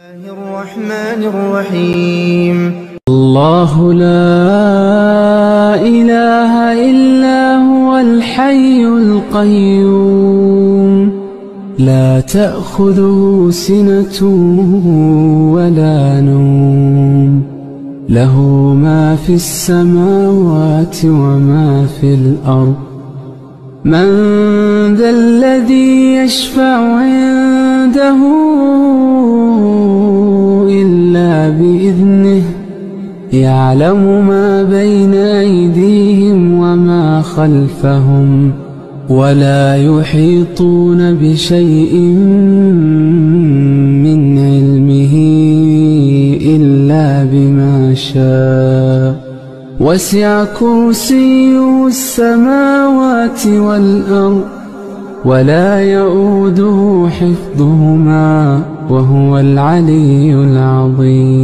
الله الرحمن الرحيم. الله لا إله إلا هو الحي القيوم لا تأخذه سنة ولا نوم له ما في السماوات وما في الأرض من ذا الذي يشفع عنده إلا بإذنه يعلم ما بين أيديهم وما خلفهم ولا يحيطون بشيء من علمه إلا بما شاء وسع كرسيه السماوات والأرض ولا يؤوده حفظهما وهو العلي العظيم.